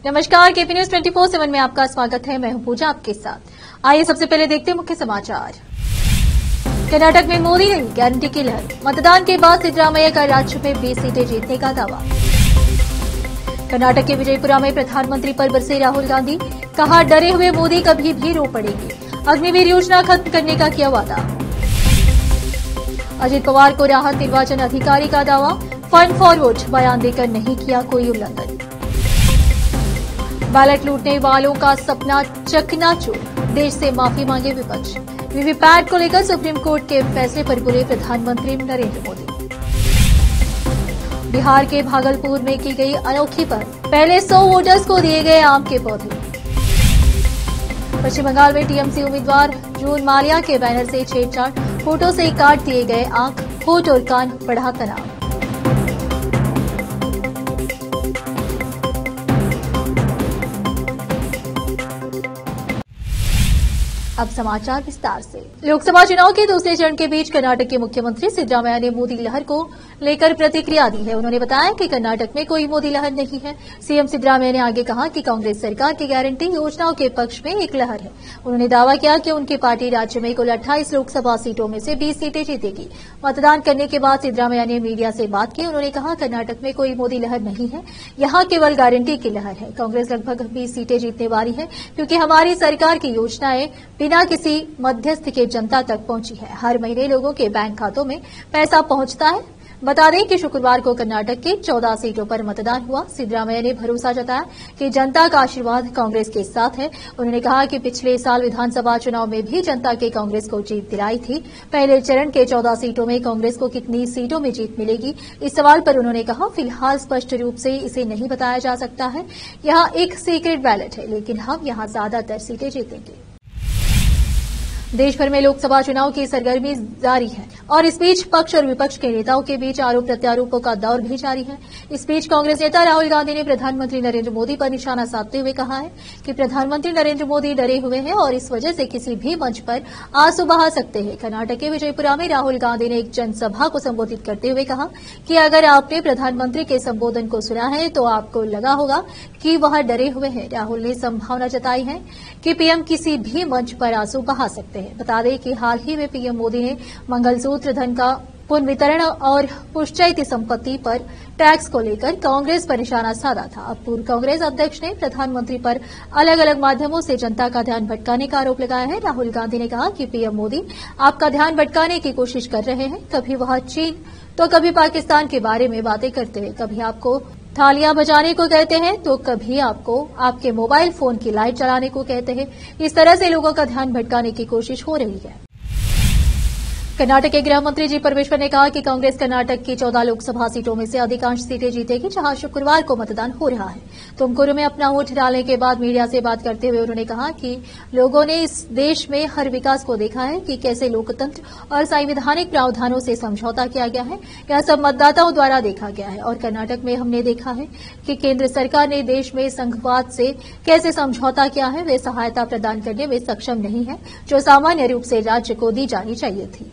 नमस्कार, KP news 24/7 में आपका स्वागत है। मैं हूं पूजा आपके साथ। आइए सबसे पहले देखते हैं मुख्य समाचार। कर्नाटक में मोदी नहीं, गारंटी की लहर। मतदान के बाद सिद्धरामैया का राज्य में 20 सीटें जीतने का दावा। कर्नाटक के विजयपुरा में प्रधानमंत्री पर बरसे राहुल गांधी, कहा डरे हुए मोदी कभी भी रो पड़ेंगे। अग्निवीर योजना खत्म करने का किया वादा। अजित पवार को राहत, निर्वाचन अधिकारी का दावा। फंड फॉरवर्ड बयान देकर नहीं किया कोई उल्लंघन। बैलेट लूटने वालों का सपना चकनाचूर, देश से माफी मांगे विपक्ष। वीवीपैट को लेकर सुप्रीम कोर्ट के फैसले पर बोले प्रधानमंत्री नरेंद्र मोदी। बिहार के भागलपुर में की गई अनोखी पहल, पहले 100 वोटर्स को दिए गए आम के पौधे। पश्चिम बंगाल में टीएमसी उम्मीदवार जून माल्या के बैनर से छेड़छाड़, फोटो से काट दिए गए आंख, होठ और कान, बढ़ा तनाव। अब समाचार विस्तार से। लोकसभा चुनाव के दूसरे चरण के बीच कर्नाटक के मुख्यमंत्री सिद्धरामैया ने मोदी लहर को लेकर प्रतिक्रिया दी है। उन्होंने बताया कि कर्नाटक में कोई मोदी लहर नहीं है। सीएम सिद्धरामैया ने आगे कहा कि कांग्रेस सरकार की गारंटी योजनाओं के पक्ष में एक लहर है। उन्होंने दावा किया कि उनकी पार्टी राज्य में कुल 28 लोकसभा सीटों में से 20 सीटें जीतेगी। मतदान करने के बाद सिद्धरामैया ने मीडिया से बात की। उन्होंने कहा कर्नाटक में कोई मोदी लहर नहीं है, यहां केवल गारंटी की लहर है। कांग्रेस लगभग 20 सीटें जीतने वाली है क्योंकि हमारी सरकार की योजनाएं बिना किसी मध्यस्थ के जनता तक पहुंची है। हर महीने लोगों के बैंक खातों में पैसा पहुंचता है। बता दें कि शुक्रवार को कर्नाटक के 14 सीटों पर मतदान हुआ। सिद्धरामैया ने भरोसा जताया कि जनता का आशीर्वाद कांग्रेस के साथ है। उन्होंने कहा कि पिछले साल विधानसभा चुनाव में भी जनता के कांग्रेस को जीत दिलाई थी। पहले चरण के 14 सीटों में कांग्रेस को कितनी सीटों में जीत मिलेगी, इस सवाल पर उन्होंने कहा फिलहाल स्पष्ट रूप से इसे नहीं बताया जा सकता है। यहां एक सीक्रेट बैलेट है, लेकिन हम यहां ज्यादातर सीटें जीतेंगे। देश भर में लोकसभा चुनाव की सरगर्मी जारी है और इस बीच पक्ष और विपक्ष के नेताओं के बीच आरोप प्रत्यारोपों का दौर भी जारी है। इस बीच कांग्रेस नेता राहुल गांधी ने प्रधानमंत्री नरेंद्र मोदी पर निशाना साधते हुए कहा है कि प्रधानमंत्री नरेंद्र मोदी डरे हुए हैं और इस वजह से किसी भी मंच पर आंसू बहा सकते हैं। कर्नाटक के विजयपुरा में राहुल गांधी ने एक जनसभा को संबोधित करते हुए कहा कि अगर आपने प्रधानमंत्री के संबोधन को सुना है तो आपको लगा होगा कि वह डरे हुए हैं। राहुल ने संभावना जताई है कि पीएम किसी भी मंच पर आंसू बहा सकते हैं। बता दें कि हाल ही में पीएम मोदी ने मंगलसूत्र, धन का पुनर्वितरण और पुश्चैती संपत्ति पर टैक्स को लेकर कांग्रेस पर निशाना साधा था। अब पूर्व कांग्रेस अध्यक्ष ने प्रधानमंत्री पर अलग अलग माध्यमों से जनता का ध्यान भटकाने का आरोप लगाया है। राहुल गांधी ने कहा कि पीएम मोदी आपका ध्यान भटकाने की कोशिश कर रहे हैं। कभी वह चीन तो कभी पाकिस्तान के बारे में बातें करते हैं, कभी आपको थालियां बजाने को कहते हैं तो कभी आपको आपके मोबाइल फोन की लाइट जलाने को कहते हैं। इस तरह से लोगों का ध्यान भटकाने की कोशिश हो रही है। कर्नाटक के गृह मंत्री जी परमेश्वर ने कहा कि कांग्रेस कर्नाटक की 14 लोकसभा सीटों में से अधिकांश सीटें जीतेगी, जहां शुक्रवार को मतदान हो रहा है। तुमकुरू में अपना वोट डालने के बाद मीडिया से बात करते हुए उन्होंने कहा कि लोगों ने इस देश में हर विकास को देखा है कि कैसे लोकतंत्र और संवैधानिक प्रावधानों से समझौता किया गया है। यह सब मतदाताओं द्वारा देखा गया है और कर्नाटक में हमने देखा है कि केंद्र सरकार ने देश में संघवाद से कैसे समझौता किया है। वे सहायता प्रदान करने में सक्षम नहीं है जो सामान्य रूप से राज्य को दी जानी चाहिए थी।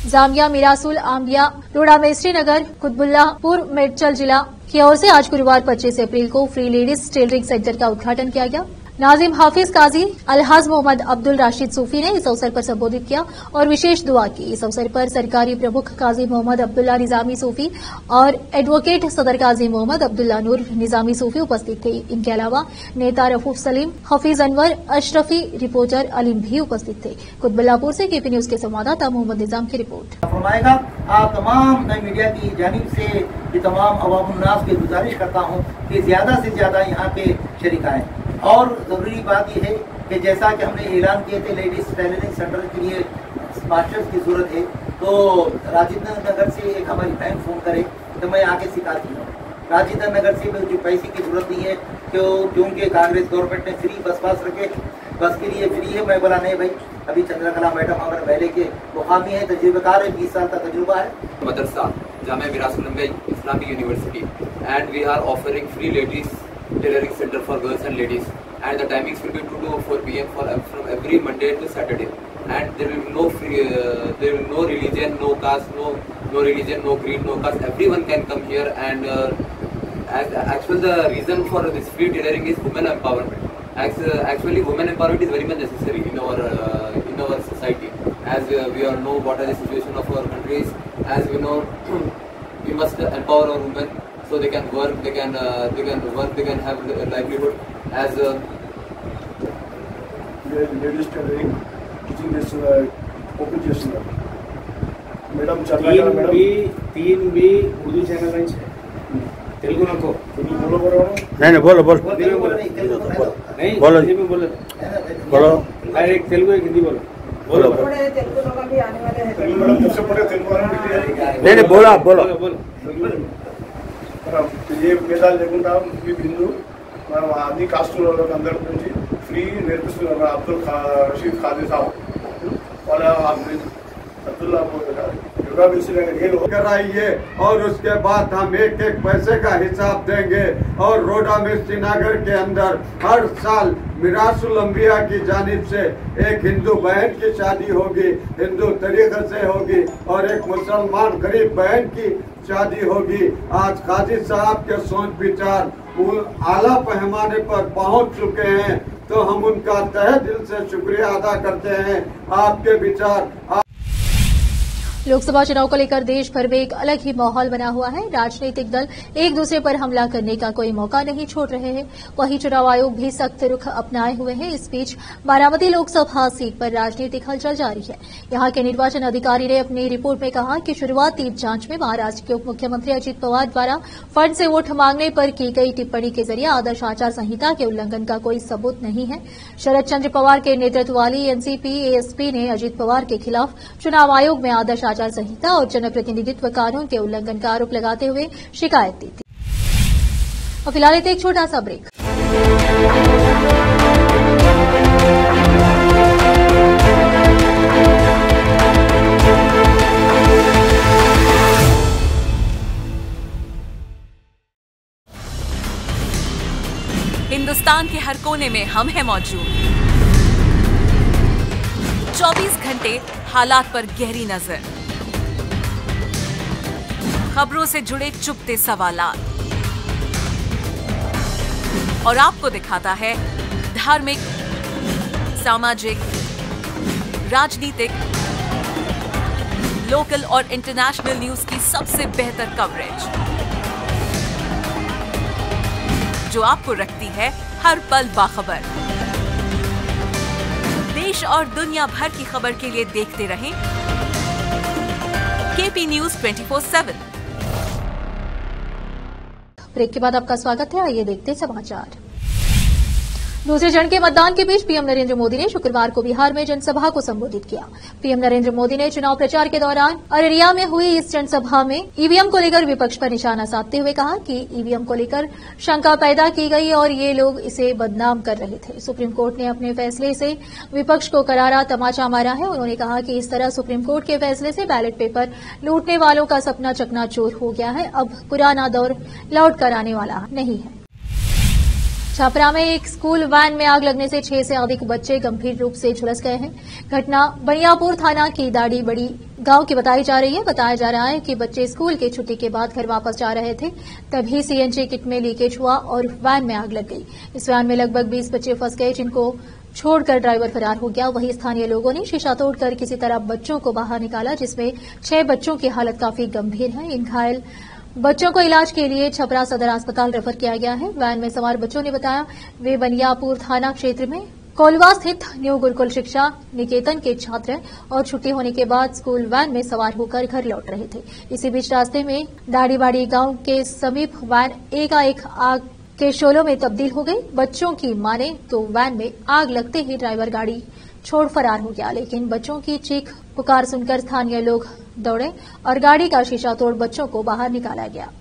जामिया मिरासुल आम्बिया रोड़ा में श्रीनगर कुतबुल्लाहपुर मेडचल जिला की ओर से आज गुरुवार 25 अप्रैल को फ्री लेडीज टेलरिंग सेंटर का उद्घाटन किया गया। नाजिम हाफिज काजी अलहाज मोहम्मद अब्दुल राशिद सूफी ने इस अवसर पर संबोधित किया और विशेष दुआ की। इस अवसर पर सरकारी प्रमुख काजी मोहम्मद अब्दुल्ला निजामी सूफी और एडवोकेट सदर काजी मोहम्मद अब्दुल्ला नूर निजामी सूफी उपस्थित थे। इनके अलावा नेता रफूफ सलीम, हफीज अनवर, अशरफी, रिपोर्टर अलीम भी उपस्थित थे। कुतबुल्लापुर से केपी न्यूज के संवाददाता मोहम्मद निजाम की रिपोर्ट। आप तमाम नई मीडिया की जानिब से तमाम अवामुन्नास की गुजारिश करता हूँ कि ज्यादा से ज्यादा यहाँ पे शरीक आए। और जरूरी बात यह है कि जैसा कि हमने ऐलान किए थे लेडीज टेलरिंग सेंटर के लिए मास्टर्स की जरूरत है, तो राजेंद्र नगर से एक हमारी बहन फोन करे तो मैं आके सिखाती हूँ। राजेंद्र नगर से जो पैसे की जरूरत नहीं है क्योंकि कांग्रेस गवर्नमेंट ने फ्री बस पास रखे, बस के लिए फ्री है। मैं बोला नहीं भाई, अभी चंद्रकला मैडम हमारे पहले के मुकामी है, तजुर्बेकार है, 20 साल का तजुर्बा है। Madrasa Jamia Mirasul Islamic university and we are offering free ladies tailoring center for girls and ladies, and the timings will be 2 to 4 p.m. from every Monday to Saturday, and there will be no free, there will be no religion, no caste, no religion, no creed, no caste. Everyone can come here and Actually, the reason for this free tailoring is women empowerment. Actually, women empowerment is very much necessary in our society. As we all know what are the situation of our countries. As we know, we must empower our women so they can work, they can work, they can have a livelihood. As ladies tailoring, teaching this open చేస్తున్నారు. Madam చర్ల madam 3B Urdu channel में है. तेलुगु नको बोलो बोलो नहीं बोलो बोलो नहीं बोलो हिंदी में बोलो बोलो एक तेलुगु एक हिंदी बोलो बोलो तेलुगु लोग भी आने वाले हैं मैडम सबसे पहले तेलुगु वाले नहीं बोलो आप बोलो ये मेदाल लेకుండా మీ బిందు మనం అన్ని కాస్ట్ల అందరి గురించి ఫ్రీ నేర్పిస్తున్నారు అబ్దుల్ రషీద్ ఖాదీ సాబ్ వాళ్ళ अब्दुल्ला कराइए और उसके बाद हम एक एक पैसे का हिसाब देंगे और रोडा में श्रीनगर के अंदर हर साल मिरासुल अंबिया की जानिब से एक हिंदू बहन की शादी होगी, हिंदू तरीके से होगी और एक मुसलमान गरीब बहन की शादी होगी। आज काजी साहब के सोच विचार आला पैमाने पर पहुंच चुके हैं, तो हम उनका तहे दिल से शुक्रिया अदा करते हैं। आपके विचार लोकसभा चुनाव को लेकर देश भर में एक अलग ही माहौल बना हुआ है। राजनीतिक दल एक दूसरे पर हमला करने का कोई मौका नहीं छोड़ रहे हैं। वहीं चुनाव आयोग भी सख्त रुख अपनाए हुए हैं। इस बीच बारामती लोकसभा सीट पर राजनीतिक हलचल जारी है। यहां के निर्वाचन अधिकारी ने अपनी रिपोर्ट में कहा कि शुरुआती जांच में महाराष्ट्र के उप मुख्यमंत्री अजित पवार द्वारा फंड से वोट मांगने पर की गई टिप्पणी के जरिए आदर्श आचार संहिता के उल्लंघन का कोई सबूत नहीं है। शरद चंद्र पवार के नेतृत्व वाली एनसीपी एएसपी ने अजित पवार के खिलाफ चुनाव आयोग में आदर्श आचार संहिता और जनप्रतिनिधित्व कानून के उल्लंघन का आरोप लगाते हुए शिकायत दी थी। और फिलहाल एक छोटा सा ब्रेक। हिंदुस्तान के हर कोने में हम हैं मौजूद। 24 घंटे हालात पर गहरी नजर, खबरों से जुड़े चुपते सवालात और आपको दिखाता है धार्मिक, सामाजिक, राजनीतिक, लोकल और इंटरनेशनल न्यूज की सबसे बेहतर कवरेज, जो आपको रखती है हर पल बाखबर। देश और दुनिया भर की खबर के लिए देखते रहें केपी न्यूज 24/7। ब्रेक के बाद आपका स्वागत है। आइए देखते हैं समाचार। दूसरे चरण के मतदान के बीच पीएम नरेंद्र मोदी ने शुक्रवार को बिहार में जनसभा को संबोधित किया। पीएम नरेंद्र मोदी ने चुनाव प्रचार के दौरान अररिया में हुई इस जनसभा में ईवीएम को लेकर विपक्ष पर निशाना साधते हुए कहा कि ईवीएम को लेकर शंका पैदा की गई और ये लोग इसे बदनाम कर रहे थे। सुप्रीम कोर्ट ने अपने फैसले से विपक्ष को करारा तमाचा मारा है। उन्होंने कहा कि इस तरह सुप्रीम कोर्ट के फैसले से बैलेट पेपर लूटने वालों का सपना चकनाचूर हो गया है। अब पुराना दौर लौट कर आने वाला नहीं है। छपरा में एक स्कूल वैन में आग लगने से 6 से अधिक बच्चे गंभीर रूप से झुलस गए हैं। घटना बनियापुर थाना की दाढ़ी बड़ी गांव की बताई जा रही है। बताया जा रहा है कि बच्चे स्कूल की छुट्टी के बाद घर वापस जा रहे थे, तभी सीएनजी किट में लीकेज हुआ और वैन में आग लग गई। इस वैन में लगभग 20 बच्चे फंस गए, जिनको छोड़कर ड्राइवर फरार हो गया। वहीं स्थानीय लोगों ने शीशा तोड़कर किसी तरह बच्चों को बाहर निकाला, जिसमें 6 बच्चों की हालत काफी गंभीर है। इन घायल बच्चों को इलाज के लिए छपरा सदर अस्पताल रेफर किया गया है। वैन में सवार बच्चों ने बताया वे बनियापुर थाना क्षेत्र में कोलवा स्थित न्यू गुरुकुल शिक्षा निकेतन के छात्र हैं और छुट्टी होने के बाद स्कूल वैन में सवार होकर घर लौट रहे थे। इसी बीच रास्ते में दाढ़ीबाड़ी गांव के समीप वैन एकाएक आग के शोलों में तब्दील हो गई। बच्चों की माने तो वैन में आग लगते ही ड्राइवर गाड़ी छोड़ फरार हो गया, लेकिन बच्चों की चीख पुकार सुनकर स्थानीय लोग दौड़े और गाड़ी का शीशा तोड़ बच्चों को बाहर निकाला गया।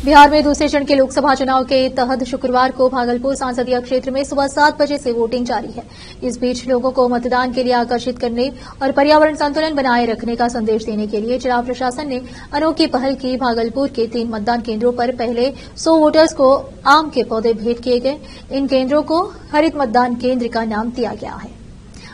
बिहार में दूसरे चरण के लोकसभा चुनाव के तहत शुक्रवार को भागलपुर संसदीय क्षेत्र में सुबह 7 बजे से वोटिंग जारी है। इस बीच लोगों को मतदान के लिए आकर्षित करने और पर्यावरण संतुलन बनाए रखने का संदेश देने के लिए जिला प्रशासन ने अनोखी पहल की। भागलपुर के 3 मतदान केंद्रों पर पहले 100 वोटर्स को आम के पौधे भेंट किए गए। इन केंद्रों को हरित मतदान केंद्र का नाम दिया गया है।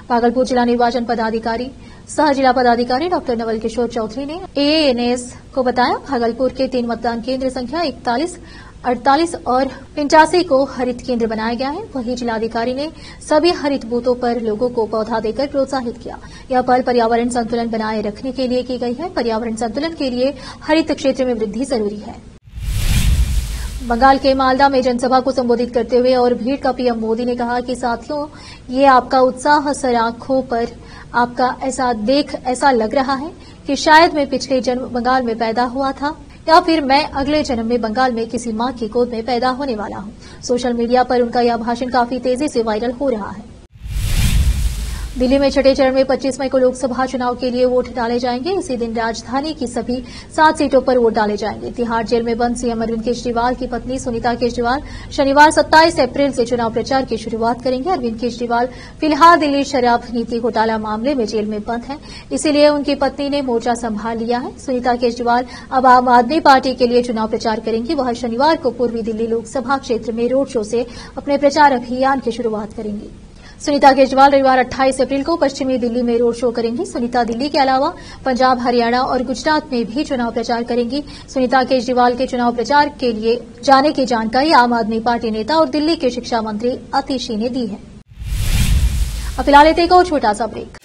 भागलपुर जिला निर्वाचन पदाधिकारी सह जिला पदाधिकारी डॉक्टर नवल किशोर चौधरी ने एएनएस को बताया, भागलपुर के 3 मतदान केंद्र संख्या 41, 48 और 85 को हरित केंद्र बनाया गया है। वहीं जिलाधिकारी ने सभी हरित बूथों पर लोगों को पौधा देकर प्रोत्साहित किया। यह पहल पर्यावरण संतुलन बनाए रखने के लिए की गई है। पर्यावरण संतुलन के लिए हरित क्षेत्र में वृद्धि जरूरी है। बंगाल के मालदा में जनसभा को संबोधित करते हुए और भीड़ का पीएम मोदी ने कहा कि साथियों, ये आपका उत्साह सर आंखों पर आपका ऐसा लग रहा है कि शायद मैं पिछले जन्म बंगाल में पैदा हुआ था या फिर मैं अगले जन्म में बंगाल में किसी मां की गोद में पैदा होने वाला हूं। सोशल मीडिया पर उनका यह भाषण काफी तेजी से वायरल हो रहा है। दिल्ली में छठे चरण में 25 मई को लोकसभा चुनाव के लिए वोट डाले जाएंगे। इसी दिन राजधानी की सभी 7 सीटों पर वोट डाले जाएंगे। तिहाड़ जेल में बंद सीएम अरविंद केजरीवाल की पत्नी सुनीता केजरीवाल शनिवार 27 अप्रैल से चुनाव प्रचार की शुरुआत करेंगे। अरविंद केजरीवाल फिलहाल दिल्ली शराब नीति घोटाला मामले में जेल में बंद हैं, इसीलिए उनकी पत्नी ने मोर्चा संभाल लिया है। सुनीता केजरीवाल अब आम आदमी पार्टी के लिए चुनाव प्रचार करेंगी। वह शनिवार को पूर्वी दिल्ली लोकसभा क्षेत्र में रोड शो से अपने प्रचार अभियान की शुरुआत करेंगी। सुनीता केजरीवाल रविवार 28 अप्रैल को पश्चिमी दिल्ली में रोड शो करेंगी। सुनीता दिल्ली के अलावा पंजाब, हरियाणा और गुजरात में भी चुनाव प्रचार करेंगी। सुनीता केजरीवाल के चुनाव प्रचार के लिए जाने की जानकारी आम आदमी पार्टी नेता और दिल्ली के शिक्षा मंत्री आतिशी ने दी है। अब फिलहाल लेते एक और छोटा सा ब्रेक।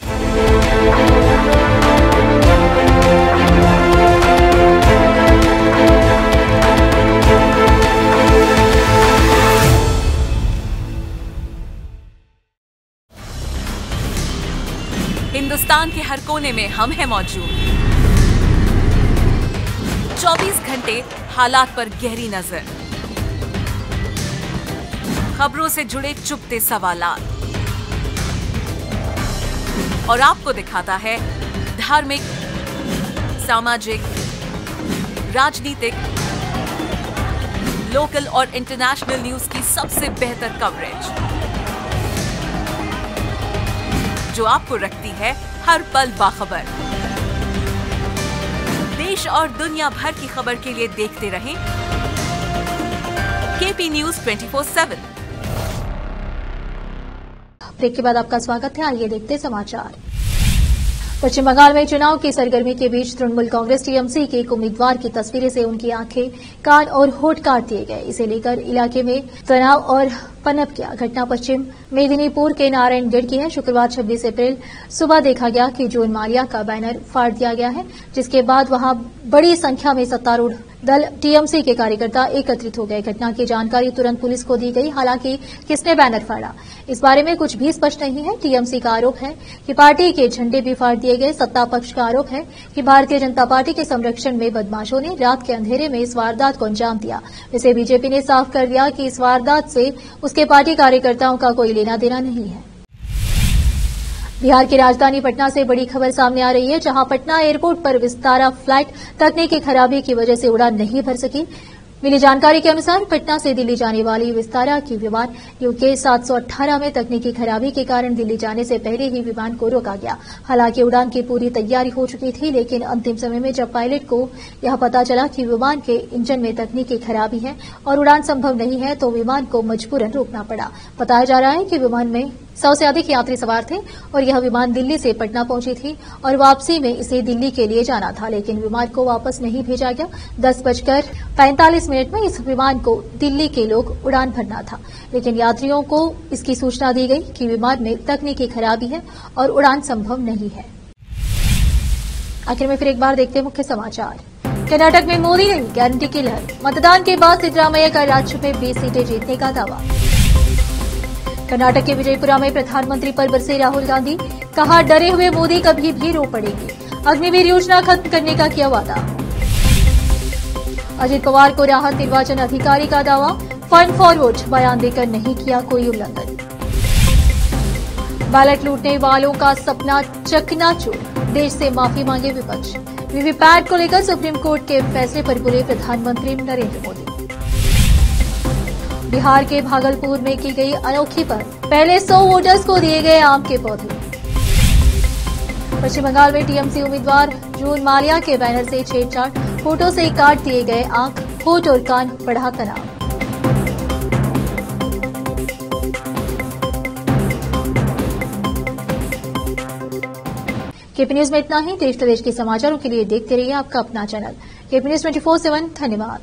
हिंदुस्तान के हर कोने में हम हैं मौजूद। 24 घंटे हालात पर गहरी नजर, खबरों से जुड़े चुपते सवालात और आपको दिखाता है धार्मिक, सामाजिक, राजनीतिक, लोकल और इंटरनेशनल न्यूज की सबसे बेहतर कवरेज जो आपको रखती है हर पल बाखबर। देश और दुनिया भर की खबर के लिए देखते रहें केपी न्यूज 24/7। ब्रेक के बाद आपका स्वागत है। आइए देखते समाचार। पश्चिम बंगाल में चुनाव की सरगर्मी के बीच तृणमूल कांग्रेस टीएमसी के एक उम्मीदवार की तस्वीरें से उनकी आंखें, कान और होठ काट दिए गए। इसे लेकर इलाके में तनाव और पनप गया। घटना पश्चिम मेदिनीपुर के नारायणगढ़ की है। शुक्रवार 26 अप्रैल सुबह देखा गया कि जून माल्या का बैनर फाड़ दिया गया है, जिसके बाद वहां बड़ी संख्या में सत्तारूढ़ दल टीएमसी के कार्यकर्ता एकत्रित हो गए। घटना की जानकारी तुरंत पुलिस को दी गई। हालांकि किसने बैनर फाड़ा, इस बारे में कुछ भी स्पष्ट नहीं है। टीएमसी का आरोप है कि पार्टी के झंडे भी फाड़ दिए गए। सत्ता पक्ष का आरोप है कि भारतीय जनता पार्टी के संरक्षण में बदमाशों ने रात के अंधेरे में इस वारदात को अंजाम दिया। वैसे बीजेपी ने साफ कर दिया कि इस वारदात से उसके पार्टी कार्यकर्ताओं का कोई लेना देना नहीं है। बिहार की राजधानी पटना से बड़ी खबर सामने आ रही है, जहां पटना एयरपोर्ट पर विस्तारा फ्लाइट तकनीकी खराबी की वजह से उड़ान नहीं भर सकी। मिली जानकारी के अनुसार पटना से दिल्ली जाने वाली विस्तारा की विमान यूके 718 में तकनीकी खराबी के कारण दिल्ली जाने से पहले ही विमान को रोका गया। हालांकि उड़ान की पूरी तैयारी हो चुकी थी, लेकिन अंतिम समय में जब पायलट को यह पता चला कि विमान के इंजन में तकनीकी खराबी है और उड़ान संभव नहीं है, तो विमान को मजबूरन रोकना पड़ा। बताया जा रहा है कि विमान में 100 से अधिक यात्री सवार थे और यह विमान दिल्ली से पटना पहुंची थी और वापसी में इसे दिल्ली के लिए जाना था, लेकिन विमान को वापस नहीं भेजा गया। 10:45 में इस विमान को दिल्ली के लोग उड़ान भरना था, लेकिन यात्रियों को इसकी सूचना दी गई कि विमान में तकनीकी खराबी है और उड़ान संभव नहीं है। आखिर में फिर एक बार देखते हैं मुख्य समाचार। कर्नाटक में मोदी ने गारंटी की लहर। मतदान के बाद सिद्धरामैया का राज्य में 20 सीटें जीतने का दावा। कर्नाटक के विजयपुरा में प्रधानमंत्री पर बरसे राहुल गांधी, कहा डरे हुए मोदी कभी भी रो पड़ेंगे। अग्निवीर योजना खत्म करने का किया वादा। अजित पवार को राहत, निर्वाचन अधिकारी का दावा, फंड फॉरवर्ड बयान देकर नहीं किया कोई उल्लंघन। बैलेट लूटने वालों का सपना चकनाचूर, देश से माफी मांगे विपक्ष। वीवीपैट को लेकर सुप्रीम कोर्ट के फैसले पर बोले प्रधानमंत्री नरेंद्र मोदी। बिहार के भागलपुर में की गई अनोखी पहल, पहले 100 वोटर्स को दिए गए आम के पौधे। पश्चिम बंगाल में टीएमसी उम्मीदवार जून माल्या के बैनर से छेड़छाड़, फोटो से काट दिए गए आंख, होठ और कान, बढ़ा तनाव। केपी न्यूज में इतना ही। देश प्रदेश के समाचारों के लिए देखते रहिए आपका अपना चैनल केपी न्यूज 24/7। धन्यवाद।